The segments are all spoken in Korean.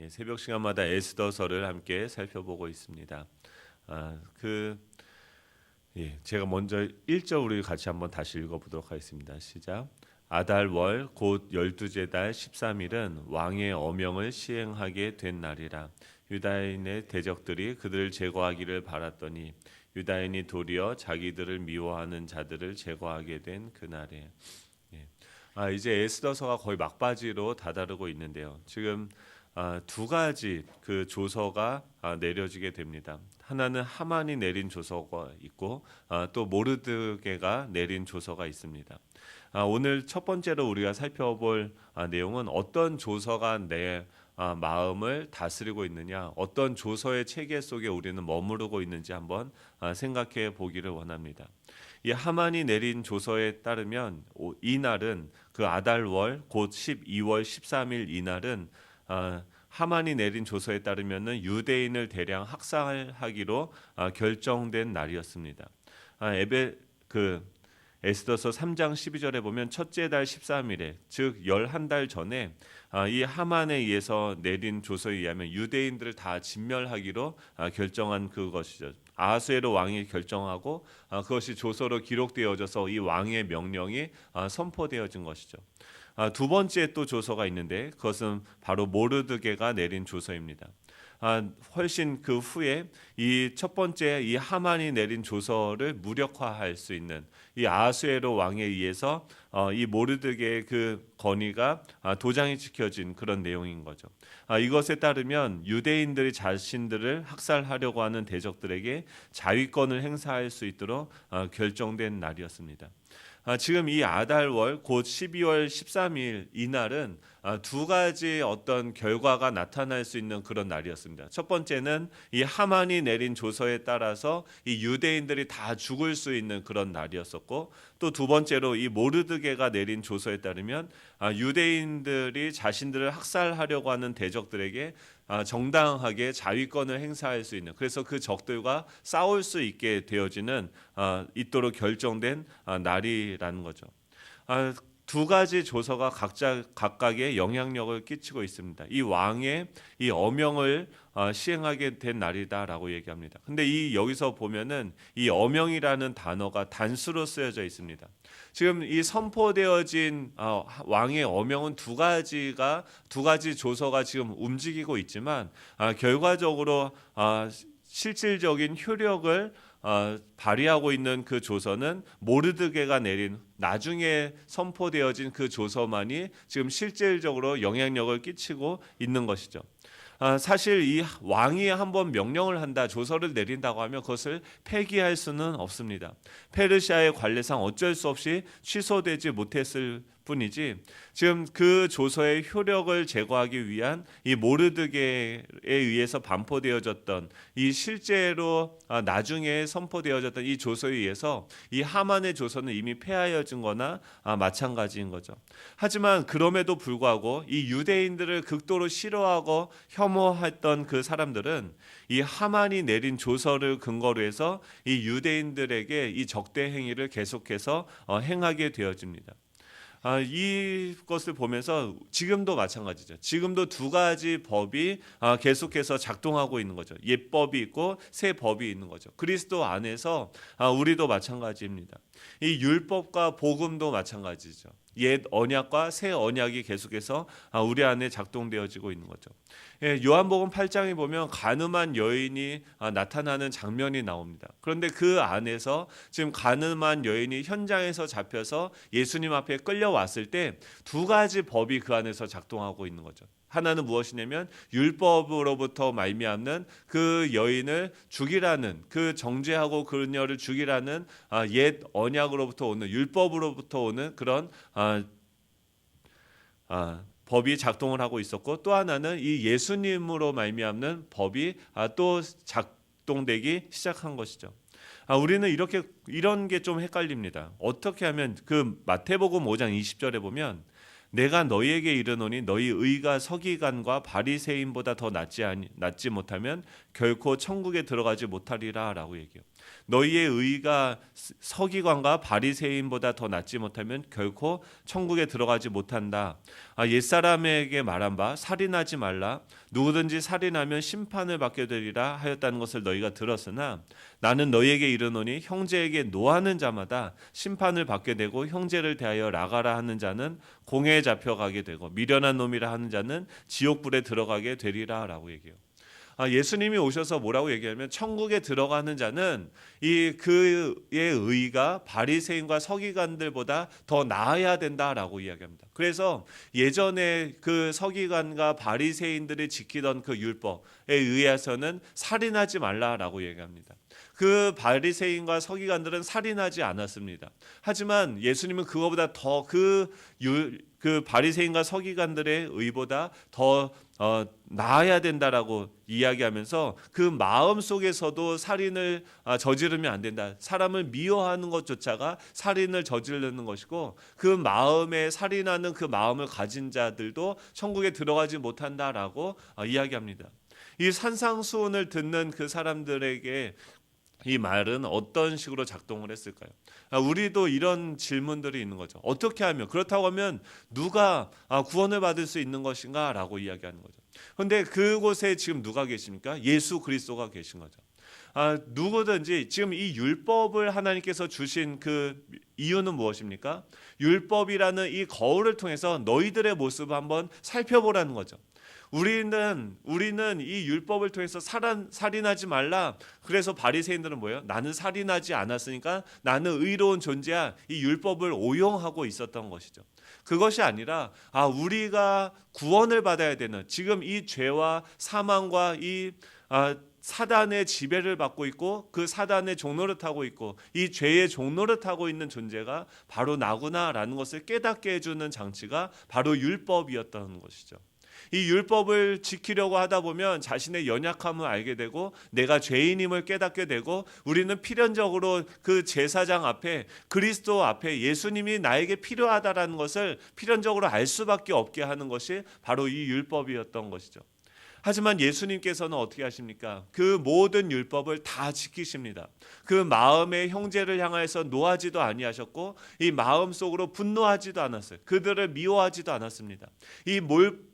새벽 시간마다 에스더서를 함께 살펴보고 있습니다. 제가 먼저 1절 우리 같이 한번 다시 읽어보도록 하겠습니다. 시작. 아달월 곧 12째 달 13일은 왕의 어명을 시행하게 된 날이라. 유다인의 대적들이 그들을 제거하기를 바랐더니 유다인이 도리어 자기들을 미워하는 자들을 제거하게 된 그날에. 이제 에스더서가 거의 막바지로 다다르고 있는데요. 지금 두 가지 그 조서가 내려지게 됩니다. 하나는 하만이 내린 조서가 있고 또 모르드게가 내린 조서가 있습니다. 오늘 첫 번째로 우리가 살펴볼 내용은 어떤 조서가 내 마음을 다스리고 있느냐, 어떤 조서의 체계 속에 우리는 머무르고 있는지 한번 생각해 보기를 원합니다. 이 하만이 내린 조서에 따르면 이 날은 그 아달월 곧 12월 13일 이 날은 하만이 내린 조서에 따르면은 유대인을 대량 학살하기로 결정된 날이었습니다. 에스더서 3장 12절에 보면 첫째 달 13일에 즉 11달 전에 이 하만에 의해서 내린 조서에 의하면 유대인들을 다 진멸하기로 결정한 그것이죠. 아하수에로 왕이 결정하고 그것이 조서로 기록되어져서 이 왕의 명령이 선포되어진 것이죠. 두 번째 또 조서가 있는데 그것은 바로 모르드게가 내린 조서입니다. 훨씬 그 후에 이 첫 번째 이 하만이 내린 조서를 무력화할 수 있는 이 아하수에로 왕에 의해서 이 모르드게의 그 권위가 도장이 찍혀진 그런 내용인 거죠. 이것에 따르면 유대인들이 자신들을 학살하려고 하는 대적들에게 자위권을 행사할 수 있도록 결정된 날이었습니다. 지금 이 아달월 곧 12월 13일 이 날은 두 가지 어떤 결과가 나타날 수 있는 그런 날이었습니다. 첫 번째는 이 하만이 내린 조서에 따라서 이 유대인들이 다 죽을 수 있는 그런 날이었었고, 또 두 번째로 이 모르드게가 내린 조서에 따르면 유대인들이 자신들을 학살하려고 하는 대적들에게 정당하게 자위권을 행사할 수 있는, 그래서 그 적들과 싸울 수 있게 되어지는 있도록 결정된 날이라는 거죠. 두 가지 조서가 각각의 영향력을 끼치고 있습니다. 이 왕의 이 어명을 시행하게 된 날이다라고 얘기합니다. 근데 여기서 보면은 이 어명이라는 단어가 단수로 쓰여져 있습니다. 지금 이 선포되어진 왕의 어명은 두 가지 조서가 지금 움직이고 있지만 결과적으로 실질적인 효력을 발휘하고 있는 그 조서는 모르드게가 내린 나중에 선포되어진 그 조서만이 지금 실질적으로 영향력을 끼치고 있는 것이죠. 사실 이 왕이 한번 명령을 한다, 조서를 내린다고 하면 그것을 폐기할 수는 없습니다. 페르시아의 관례상 어쩔 수 없이 취소되지 못했을 뿐이지, 지금 그 조서의 효력을 제거하기 위한 이 모르드게에 의해서 반포되어졌던 이 실제로 나중에 선포되어졌던 이 조서에 의해서 이 하만의 조서는 이미 폐하여진 거나 마찬가지인 거죠. 하지만 그럼에도 불구하고 이 유대인들을 극도로 싫어하고 혐오했던 그 사람들은 이 하만이 내린 조서를 근거로 해서 이 유대인들에게 이 적대 행위를 계속해서 행하게 되어집니다. 이것을 보면서 지금도 마찬가지죠. 지금도 두 가지 법이 계속해서 작동하고 있는 거죠. 옛 법이 있고 새 법이 있는 거죠. 그리스도 안에서 우리도 마찬가지입니다. 이 율법과 복음도 마찬가지죠. 옛 언약과 새 언약이 계속해서 우리 안에 작동되어지고 있는 거죠. 요한복음 8장에 보면 가늠한 여인이 나타나는 장면이 나옵니다. 그런데 그 안에서 지금 가늠한 여인이 현장에서 잡혀서 예수님 앞에 끌려왔을 때 두 가지 법이 그 안에서 작동하고 있는 거죠. 하나는 무엇이냐면 율법으로부터 말미암는 그 여인을 죽이라는, 그 정죄하고 그녀를 죽이라는 옛 언약으로부터 오는, 율법으로부터 오는 그런 법이 작동을 하고 있었고, 또 하나는 이 예수님으로 말미암는 법이 또 작동되기 시작한 것이죠. 우리는 이런 게 좀 헷갈립니다. 어떻게 하면 그 마태복음 5장 20절에 보면 내가 너희에게 이르노니 너희 의가 서기관과 바리새인보다 더 낫지 못하면 결코 천국에 들어가지 못하리라 라고 얘기해요. 너희의 의가 서기관과 바리새인보다 더 낫지 못하면 결코 천국에 들어가지 못한다. 옛사람에게 말한 바 살인하지 말라. 누구든지 살인하면 심판을 받게 되리라 하였다는 것을 너희가 들었으나 나는 너희에게 이르노니 형제에게 노하는 자마다 심판을 받게 되고 형제를 대하여 나가라 하는 자는 공회에 잡혀가게 되고 미련한 놈이라 하는 자는 지옥불에 들어가게 되리라 라고 얘기해요. 예수님이 오셔서 뭐라고 얘기하면 천국에 들어가는 자는 그의 의가 바리새인과 서기관들보다 더 나아야 된다라고 이야기합니다. 그래서 예전에 그 서기관과 바리새인들이 지키던 그 율법에 의해서는 살인하지 말라라고 얘기합니다. 그 바리새인과 서기관들은 살인하지 않았습니다. 하지만 예수님은 그거보다 더 그 바리새인과 서기관들의 의보다 더 나아야 된다라고 이야기하면서 그 마음 속에서도 살인을 저지르면 안 된다. 사람을 미워하는 것조차가 살인을 저지르는 것이고 그 마음에 살인하는 그 마음을 가진 자들도 천국에 들어가지 못한다라고 이야기합니다. 이 산상수훈을 듣는 그 사람들에게 이 말은 어떤 식으로 작동을 했을까요? 우리도 이런 질문들이 있는 거죠. 어떻게 하면, 그렇다고 하면 누가 구원을 받을 수 있는 것인가 라고 이야기하는 거죠. 그런데 그곳에 지금 누가 계십니까? 예수 그리스도가 계신 거죠. 누구든지 지금 이 율법을 하나님께서 주신 그 이유는 무엇입니까? 율법이라는 이 거울을 통해서 너희들의 모습을 한번 살펴보라는 거죠. 우리는 이 율법을 통해서 살인하지 말라. 그래서 바리새인들은 뭐예요? 나는 살인하지 않았으니까 나는 의로운 존재야. 이 율법을 오용하고 있었던 것이죠. 그것이 아니라 우리가 구원을 받아야 되는 지금 이 죄와 사망과 이 사단의 지배를 받고 있고 그 사단의 종노릇 하고 있고 이 죄의 종노릇 하고 있는 존재가 바로 나구나라는 것을 깨닫게 해주는 장치가 바로 율법이었던 것이죠. 이 율법을 지키려고 하다 보면 자신의 연약함을 알게 되고 내가 죄인임을 깨닫게 되고 우리는 필연적으로 그 제사장 앞에 그리스도 앞에 예수님이 나에게 필요하다라는 것을 필연적으로 알 수밖에 없게 하는 것이 바로 이 율법이었던 것이죠. 하지만 예수님께서는 어떻게 하십니까? 그 모든 율법을 다 지키십니다. 그 마음의 형제를 향하여서 노하지도 아니하셨고 이 마음속으로 분노하지도 않았어요. 그들을 미워하지도 않았습니다. 이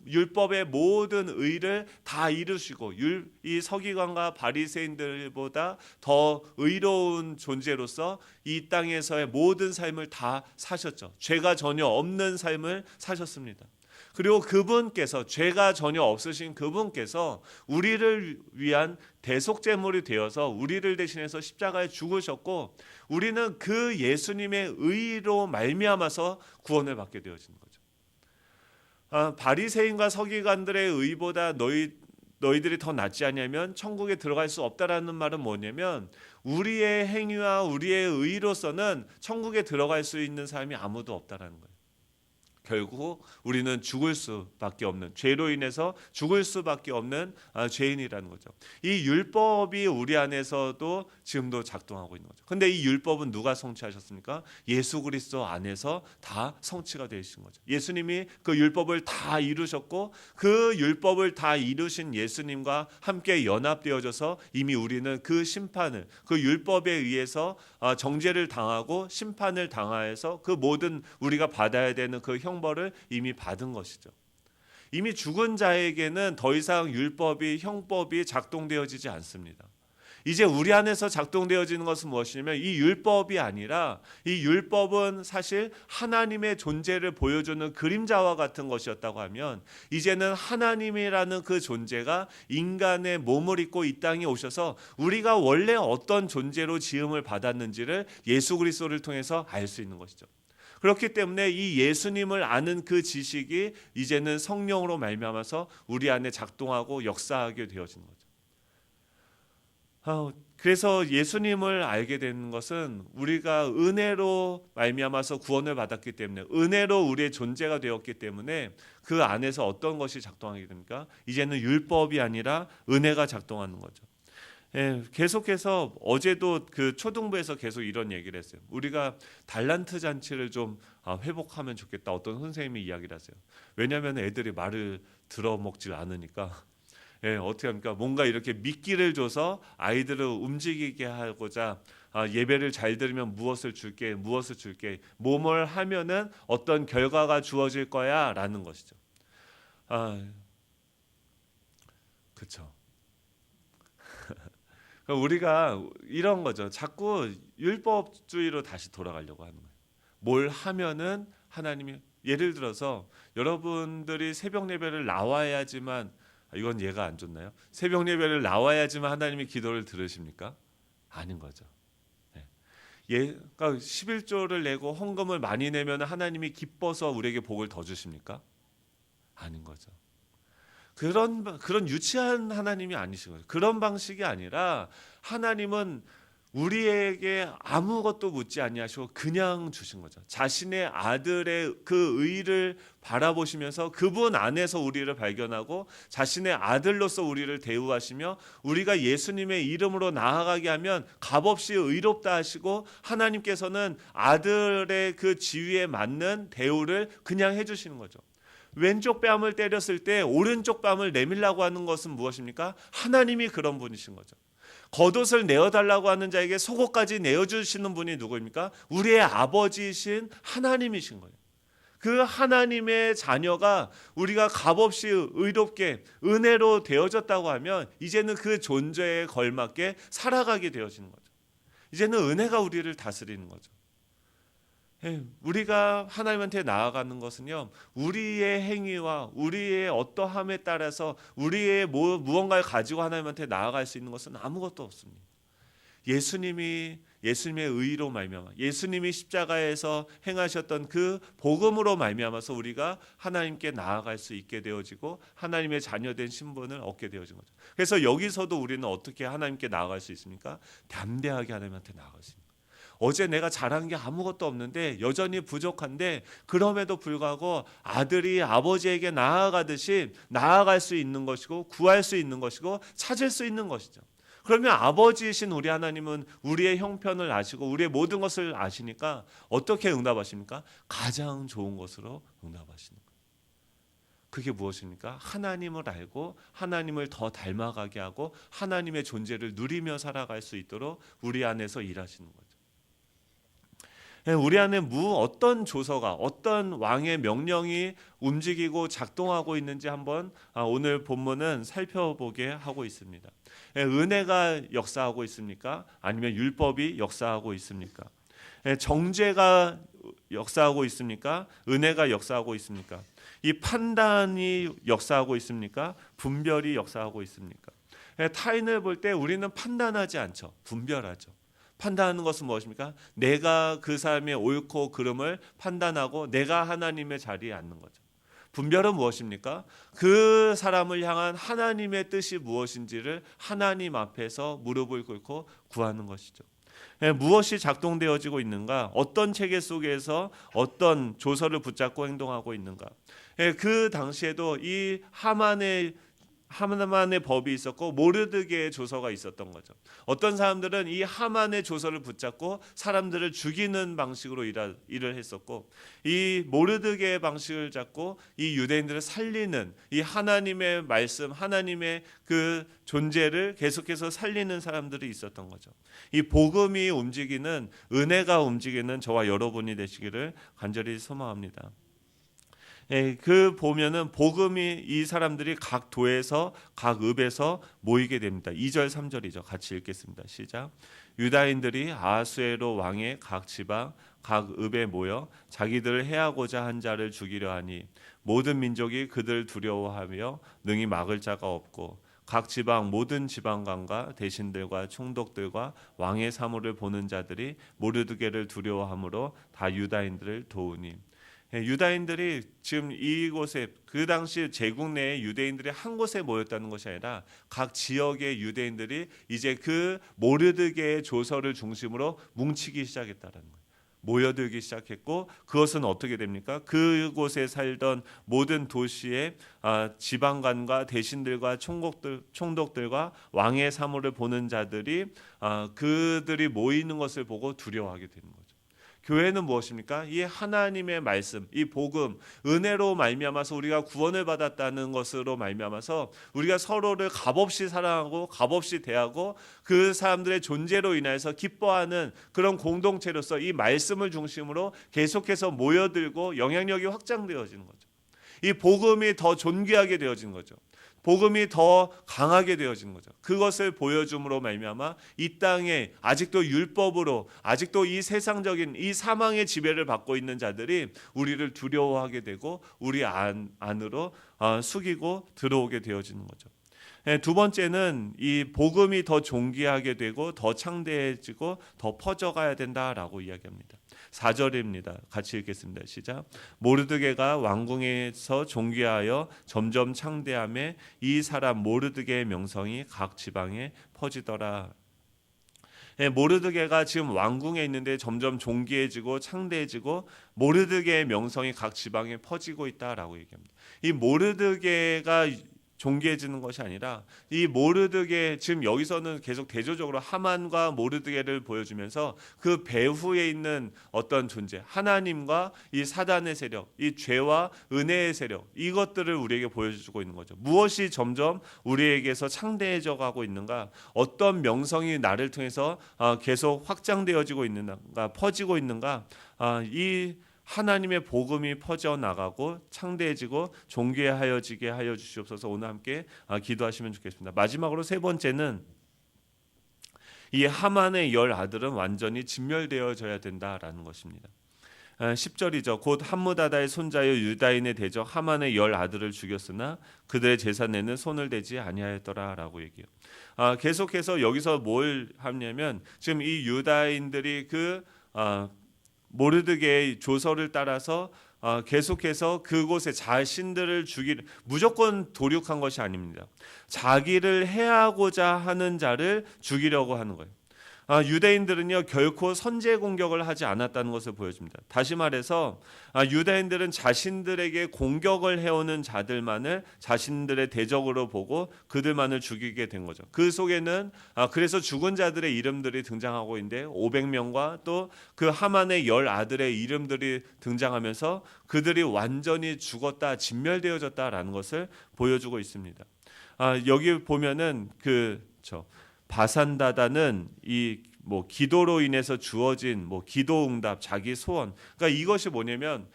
율법의 모든 의를 다 이루시고 이 서기관과 바리새인들보다 더 의로운 존재로서 이 땅에서의 모든 삶을 다 사셨죠. 죄가 전혀 없는 삶을 사셨습니다. 그리고 그분께서 죄가 전혀 없으신 그분께서 우리를 위한 대속제물이 되어서 우리를 대신해서 십자가에 죽으셨고 우리는 그 예수님의 의로 말미암아서 구원을 받게 되어지는 거죠. 바리새인과 서기관들의 의보다 너희들이 더 낫지 않냐면 천국에 들어갈 수 없다라는 말은 뭐냐면 우리의 행위와 우리의 의로서는 천국에 들어갈 수 있는 사람이 아무도 없다라는 거예요. 결국 우리는 죽을 수밖에 없는 죄로 인해서 죽을 수밖에 없는 죄인이라는 거죠. 이 율법이 우리 안에서도 지금도 작동하고 있는 거죠. 근데 이 율법은 누가 성취하셨습니까? 예수 그리스도 안에서 다 성취가 되신 거죠. 예수님이 그 율법을 다 이루셨고 그 율법을 다 이루신 예수님과 함께 연합되어져서 이미 우리는 그 심판을 그 율법에 의해서 정죄를 당하고 심판을 당하여서 그 모든 우리가 받아야 되는 그 형벌을 이미 받은 것이죠. 이미 죽은 자에게는 더 이상 율법이 형법이 작동되어지지 않습니다. 이제 우리 안에서 작동되어지는 것은 무엇이냐면 이 율법이 아니라 이 율법은 사실 하나님의 존재를 보여주는 그림자와 같은 것이었다고 하면 이제는 하나님이라는 그 존재가 인간의 몸을 입고 이 땅에 오셔서 우리가 원래 어떤 존재로 지음을 받았는지를 예수 그리스도를 통해서 알 수 있는 것이죠. 그렇기 때문에 이 예수님을 아는 그 지식이 이제는 성령으로 말미암아서 우리 안에 작동하고 역사하게 되어지는 거죠. 그래서 예수님을 알게 되는 것은 우리가 은혜로 말미암아서 구원을 받았기 때문에 은혜로 우리의 존재가 되었기 때문에 그 안에서 어떤 것이 작동하게 됩니까? 이제는 율법이 아니라 은혜가 작동하는 거죠. 계속해서 어제도 그 초등부에서 계속 이런 얘기를 했어요. 우리가 달란트 잔치를 좀 회복하면 좋겠다. 어떤 선생님이 이야기를 하세요. 왜냐하면 애들이 말을 들어먹질 않으니까 어떻게 합니까? 뭔가 이렇게 미끼를 줘서 아이들을 움직이게 하고자 예배를 잘 들으면 무엇을 줄게, 무엇을 줄게, 뭐뭘 하면은 어떤 결과가 주어질 거야라는 것이죠. 그렇죠. 우리가 이런 거죠. 자꾸 율법주의로 다시 돌아가려고 하는 거예요. 뭘 하면은 하나님이, 예를 들어서 여러분들이 새벽 예배를 나와야지만, 이건 예가 안 좋나요? 새벽 예배를 나와야지만 하나님이 기도를 들으십니까? 아닌 거죠. 그러니까 11조를 내고 헌금을 많이 내면 하나님이 기뻐서 우리에게 복을 더 주십니까? 아닌 거죠. 그런 유치한 하나님이 아니신 거죠. 그런 방식이 아니라 하나님은 우리에게 아무것도 묻지 아니하시고 그냥 주신 거죠. 자신의 아들의 그 의를 바라보시면서 그분 안에서 우리를 발견하고 자신의 아들로서 우리를 대우하시며 우리가 예수님의 이름으로 나아가게 하면 값없이 의롭다 하시고 하나님께서는 아들의 그 지위에 맞는 대우를 그냥 해주시는 거죠. 왼쪽 뺨을 때렸을 때 오른쪽 뺨을 내밀라고 하는 것은 무엇입니까? 하나님이 그런 분이신 거죠. 겉옷을 내어달라고 하는 자에게 속옷까지 내어주시는 분이 누구입니까? 우리의 아버지이신 하나님이신 거예요. 그 하나님의 자녀가 우리가 값없이 의롭게 은혜로 되어졌다고 하면 이제는 그 존재에 걸맞게 살아가게 되어지는 거죠. 이제는 은혜가 우리를 다스리는 거죠. 우리가 하나님한테 나아가는 것은요, 우리의 행위와 우리의 어떠함에 따라서 우리의 무언가를 가지고 하나님한테 나아갈 수 있는 것은 아무것도 없습니다. 예수님의 의로 말미암아, 예수님이 십자가에서 행하셨던 그 복음으로 말미암아서 우리가 하나님께 나아갈 수 있게 되어지고 하나님의 자녀된 신분을 얻게 되어진 거죠. 그래서 여기서도 우리는 어떻게 하나님께 나아갈 수 있습니까? 담대하게 하나님한테 나아갈 수 있습니다. 어제 내가 잘한 게 아무것도 없는데 여전히 부족한데 그럼에도 불구하고 아들이 아버지에게 나아가듯이 나아갈 수 있는 것이고 구할 수 있는 것이고 찾을 수 있는 것이죠. 그러면 아버지이신 우리 하나님은 우리의 형편을 아시고 우리의 모든 것을 아시니까 어떻게 응답하십니까? 가장 좋은 것으로 응답하시는 거예요. 그게 무엇입니까? 하나님을 알고 하나님을 더 닮아가게 하고 하나님의 존재를 누리며 살아갈 수 있도록 우리 안에서 일하시는 거죠. 우리 안에 어떤 조서가, 어떤 왕의 명령이 움직이고 작동하고 있는지 한번 오늘 본문은 살펴보게 하고 있습니다. 은혜가 역사하고 있습니까? 아니면 율법이 역사하고 있습니까? 정죄가 역사하고 있습니까? 은혜가 역사하고 있습니까? 이 판단이 역사하고 있습니까? 분별이 역사하고 있습니까? 타인을 볼 때 우리는 판단하지 않죠. 분별하죠. 판단하는 것은 무엇입니까? 내가 그 사람의 옳고 그름을 판단하고 내가 하나님의 자리에 앉는 거죠. 분별은 무엇입니까? 그 사람을 향한 하나님의 뜻이 무엇인지를 하나님 앞에서 무릎을 꿇고 구하는 것이죠. 무엇이 작동되어지고 있는가? 어떤 체계 속에서 어떤 조서를 붙잡고 행동하고 있는가? 그 당시에도 이 하만의 법이 있었고 모르드게의 조서가 있었던 거죠. 어떤 사람들은 이 하만의 조서를 붙잡고 사람들을 죽이는 방식으로 일을 했었고 이 모르드게의 방식을 잡고 이 유대인들을 살리는 이 하나님의 말씀, 하나님의 그 존재를 계속해서 살리는 사람들이 있었던 거죠. 이 복음이 움직이는, 은혜가 움직이는 저와 여러분이 되시기를 간절히 소망합니다. 그 보면은 복음이 이 사람들이 각 도에서 각 읍에서 모이게 됩니다. 2절 3절이죠. 같이 읽겠습니다. 시작. 유다인들이 아하수에로 왕의 각 지방 각 읍에 모여 자기들을 해하고자 한 자를 죽이려 하니 모든 민족이 그들을 두려워하며 능히 막을 자가 없고 각 지방 모든 지방관과 대신들과 총독들과 왕의 사물을 보는 자들이 모르드게를 두려워하므로 다 유다인들을 도우니. 유다인들이 지금 이곳에 그 당시 제국 내에 유대인들이 한 곳에 모였다는 것이 아니라 각 지역의 유대인들이 이제 그 모르드게의 조서를 중심으로 뭉치기 시작했다는 거예요. 모여들기 시작했고 그것은 어떻게 됩니까? 그곳에 살던 모든 도시의 지방관과 대신들과 총독들과 왕의 사물을 보는 자들이 그들이 모이는 것을 보고 두려워하게 되는 거죠. 교회는 무엇입니까? 이 하나님의 말씀, 이 복음, 은혜로 말미암아서 우리가 구원을 받았다는 것으로 말미암아서 우리가 서로를 값없이 사랑하고 값없이 대하고 그 사람들의 존재로 인해서 기뻐하는 그런 공동체로서 이 말씀을 중심으로 계속해서 모여들고 영향력이 확장되어지는 거죠. 이 복음이 더 존귀하게 되어지는 거죠. 복음이 더 강하게 되어지는 거죠. 그것을 보여줌으로 말미암아 이 땅에 아직도 율법으로 아직도 이 세상적인 이 사망의 지배를 받고 있는 자들이 우리를 두려워하게 되고 우리 안으로 숙이고 들어오게 되어지는 거죠. 두 번째는 이 복음이 더 존귀하게 되고 더 창대해지고 더 퍼져가야 된다라고 이야기합니다. 4절입니다. 같이 읽겠습니다. 시작. 모르드게가 왕궁에서 존귀하여 점점 창대함에 이 사람 모르드게의 명성이 각 지방에 퍼지더라. 모르드게가 지금 왕궁에 있는데 점점 존귀해지고 창대해지고 모르드게의 명성이 각 지방에 퍼지고 있다라고 얘기합니다. 이 모르드게가 존귀해지는 것이 아니라 이 모르드게, 지금 여기서는 계속 대조적으로 하만과 모르드게를 보여주면서 그 배후에 있는 어떤 존재, 하나님과 이 사단의 세력, 이 죄와 은혜의 세력, 이것들을 우리에게 보여주고 있는 거죠. 무엇이 점점 우리에게서 창대해져 가고 있는가, 어떤 명성이 나를 통해서 계속 확장되어지고 있는가, 퍼지고 있는가, 이 하나님의 복음이 퍼져나가고 창대해지고 존귀하여지게 하여 주시옵소서. 오늘 함께 기도하시면 좋겠습니다. 마지막으로 세 번째는 이 하만의 10 아들은 완전히 진멸되어져야 된다라는 것입니다. 10절이죠. 곧 함무다다의 손자여 유다인의 대적 하만의 10 아들을 죽였으나 그들의 재산에는 손을 대지 아니하였더라라고 얘기해요. 계속해서 여기서 뭘 하냐면 지금 이 유다인들이 모르드게의 조서를 따라서 계속해서 그곳에 자신들을 무조건 도륙한 것이 아닙니다. 자기를 해하고자 하는 자를 죽이려고 하는 거예요. 유대인들은요 결코 선제 공격을 하지 않았다는 것을 보여줍니다. 다시 말해서 유대인들은 자신들에게 공격을 해오는 자들만을 자신들의 대적으로 보고 그들만을 죽이게 된 거죠. 그 속에는 그래서 죽은 자들의 이름들이 등장하고 있는데 500명과 또 그 하만의 10 아들의 이름들이 등장하면서 그들이 완전히 죽었다, 진멸되어졌다라는 것을 보여주고 있습니다. 여기 보면은 바산다다는 기도로 인해서 주어진 기도 응답, 자기 소원. 그러니까 이것이 뭐냐면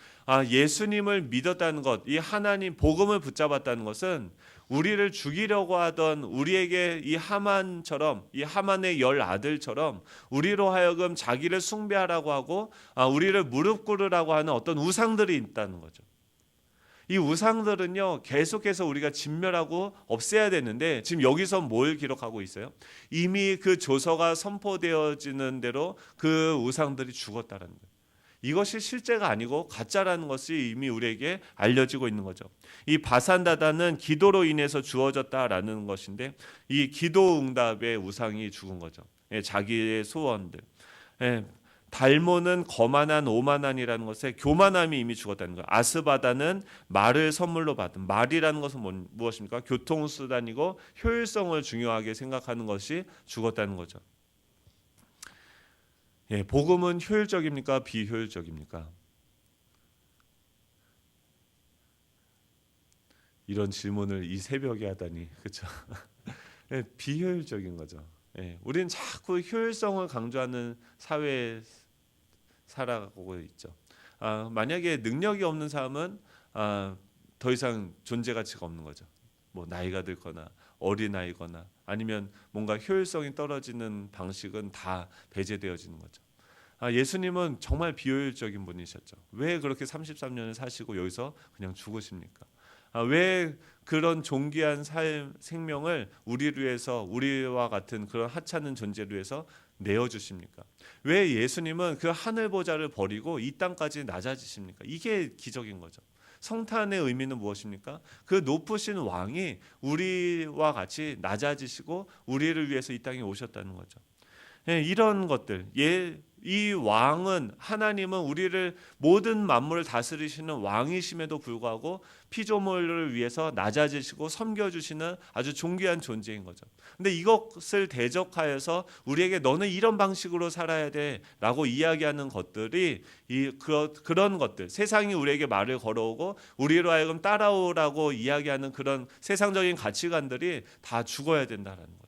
예수님을 믿었다는 것, 이 하나님 복음을 붙잡았다는 것은 우리를 죽이려고 하던 우리에게 이 하만처럼, 이 하만의 10 아들처럼 우리로 하여금 자기를 숭배하라고 하고 우리를 무릎 꿇으라고 하는 어떤 우상들이 있다는 거죠. 이 우상들은요 계속해서 우리가 진멸하고 없애야 되는데 지금 여기서 뭘 기록하고 있어요? 이미 그 조서가 선포되어지는 대로 그 우상들이 죽었다는 거예요. 이것이 실제가 아니고 가짜라는 것이 이미 우리에게 알려지고 있는 거죠. 이 바산다다는 기도로 인해서 주어졌다라는 것인데 이 기도 응답의 우상이 죽은 거죠. 자기의 소원들. 달모는 거만한 오만한이라는 것에 교만함이 이미 죽었다는 거예요. 아스바다는 말을 선물로 받은, 말이라는 것은 무엇입니까? 교통수단이고 효율성을 중요하게 생각하는 것이 죽었다는 거죠. 복음은 효율적입니까? 비효율적입니까? 이런 질문을 이 새벽에 하다니, 그렇죠? 비효율적인 거죠. 우리는 자꾸 효율성을 강조하는 사회에 살아가고 있죠. 만약에 능력이 없는 사람은 더 이상 존재 가치가 없는 거죠. 나이가 들거나 어린아이거나 아니면 뭔가 효율성이 떨어지는 방식은 다 배제되어지는 거죠. 예수님은 정말 비효율적인 분이셨죠. 왜 그렇게 33년을 사시고 여기서 그냥 죽으십니까? 왜 그런 존귀한 생명을 우리를 위해서, 우리와 같은 그런 하찮은 존재를 위해서 내어주십니까? 왜 예수님은 그 하늘 보좌를 버리고 이 땅까지 낮아지십니까? 이게 기적인 거죠. 성탄의 의미는 무엇입니까? 그 높으신 왕이 우리와 같이 낮아지시고 우리를 위해서 이 땅에 오셨다는 거죠. 이런 것들, 이 왕은 하나님은 우리를 모든 만물을 다스리시는 왕이심에도 불구하고 피조물을 위해서 낮아지시고 섬겨주시는 아주 존귀한 존재인 거죠. 근데 이것을 대적하여서 우리에게 너는 이런 방식으로 살아야 돼라고 이야기하는 것들이 그런 것들, 세상이 우리에게 말을 걸어오고 우리로 하여금 따라오라고 이야기하는 그런 세상적인 가치관들이 다 죽어야 된다라는 거죠.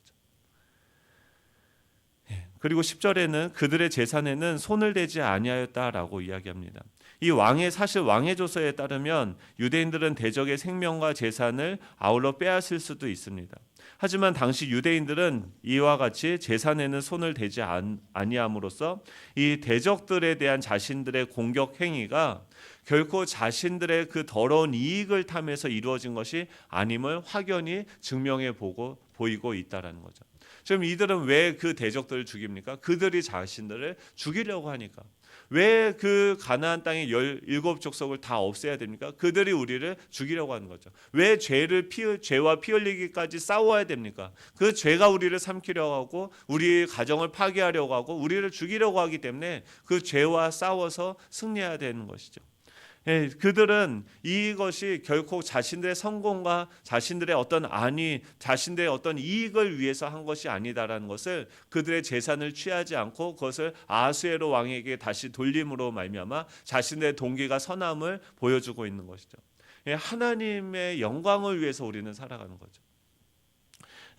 그리고 10절에는 그들의 재산에는 손을 대지 아니하였다라고 이야기합니다. 이 사실 왕의 조서에 따르면 유대인들은 대적의 생명과 재산을 아울러 빼앗을 수도 있습니다. 하지만 당시 유대인들은 이와 같이 재산에는 손을 대지 아니함으로써 이 대적들에 대한 자신들의 공격 행위가 결코 자신들의 그 더러운 이익을 탐해서 이루어진 것이 아님을 확연히 증명해 보이고 있다라는 거죠. 지금 이들은 왜 그 대적들을 죽입니까? 그들이 자신들을 죽이려고 하니까. 왜 그 가나안 땅의 17족속을 다 없애야 됩니까? 그들이 우리를 죽이려고 하는 거죠. 왜 죄와 피 흘리기까지 싸워야 됩니까? 그 죄가 우리를 삼키려고 하고 우리 가정을 파괴하려고 하고 우리를 죽이려고 하기 때문에 그 죄와 싸워서 승리해야 되는 것이죠. 예, 그들은 이것이 결코 자신들의 성공과 자신들의 자신들의 어떤 이익을 위해서 한 것이 아니다라는 것을 그들의 재산을 취하지 않고 그것을 아하수에로 왕에게 다시 돌림으로 말미암아 자신의 동기가 선함을 보여주고 있는 것이죠. 예, 하나님의 영광을 위해서 우리는 살아가는 거죠.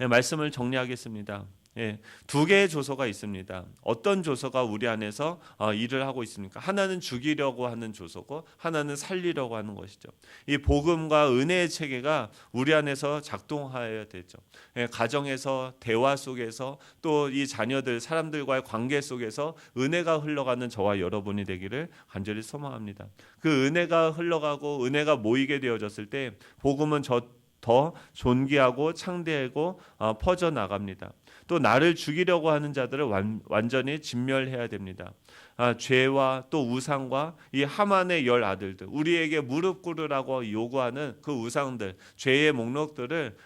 예, 말씀을 정리하겠습니다. 예, 두 개의 조서가 있습니다. 어떤 조서가 우리 안에서 일을 하고 있습니까? 하나는 죽이려고 하는 조서고 하나는 살리려고 하는 것이죠. 이 복음과 은혜의 체계가 우리 안에서 작동하여야 되죠. 예, 가정에서 대화 속에서 또 이 자녀들 사람들과의 관계 속에서 은혜가 흘러가는 저와 여러분이 되기를 간절히 소망합니다. 그 은혜가 흘러가고 은혜가 모이게 되어졌을 때 복음은 더 존귀하고 창대하고 퍼져나갑니다. 또 나를 죽이려고 하는 자들을 완전히 진멸해야 됩니다. 죄와 또 우상과 이 하만의 10 아들들, 우리에게 무릎 꿇으라고 요구하는 그 우상들, 죄의 목록들을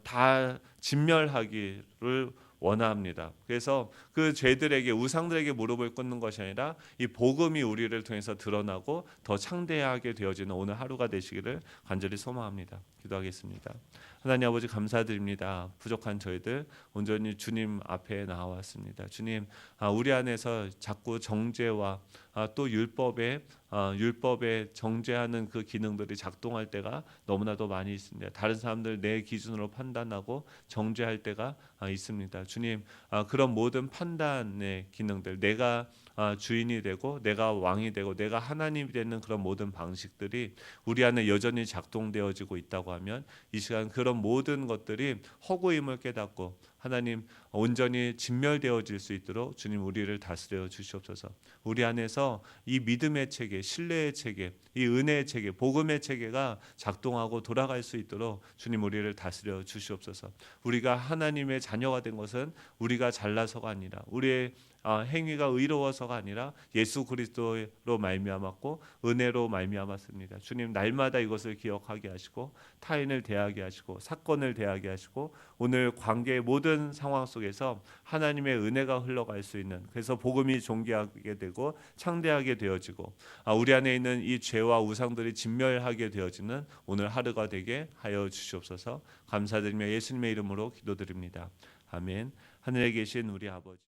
다 진멸하기를 원합니다. 그래서 그 죄들에게 우상들에게 무릎을 꿇는 것이 아니라 이 복음이 우리를 통해서 드러나고 더 창대하게 되어지는 오늘 하루가 되시기를 간절히 소망합니다. 기도하겠습니다. 하나님 아버지 감사드립니다. 부족한 저희들 온전히 주님 앞에 나왔습니다. 주님, 우리 안에서 자꾸 정죄와 또 율법에 정죄하는 그 기능들이 작동할 때가 너무나도 많이 있습니다. 다른 사람들 내 기준으로 판단하고 정죄할 때가 있습니다. 주님, 그런 모든 판단의 기능들, 내가 주인이 되고 내가 왕이 되고 내가 하나님이 되는 그런 모든 방식들이 우리 안에 여전히 작동되어지고 있다고 하면 이 시간 그런 모든 것들이 허구임을 깨닫고 하나님 온전히 진멸되어질 수 있도록 주님 우리를 다스려 주시옵소서. 우리 안에서 이 믿음의 체계, 신뢰의 체계, 이 은혜의 체계, 복음의 체계가 작동하고 돌아갈 수 있도록 주님 우리를 다스려 주시옵소서. 우리가 하나님의 자녀가 된 것은 우리가 잘나서가 아니라 우리의 행위가 의로워서가 아니라 예수 그리스도로 말미암았고 은혜로 말미암았습니다. 주님 날마다 이것을 기억하게 하시고 타인을 대하게 하시고 사건을 대하게 하시고 오늘 관계의 모든 상황 속에서 하나님의 은혜가 흘러갈 수 있는, 그래서 복음이 존귀하게 되고 창대하게 되어지고 우리 안에 있는 이 죄와 우상들이 진멸하게 되어지는 오늘 하루가 되게 하여 주시옵소서. 감사드리며 예수님의 이름으로 기도드립니다. 아멘. 하늘에 계신 우리 아버지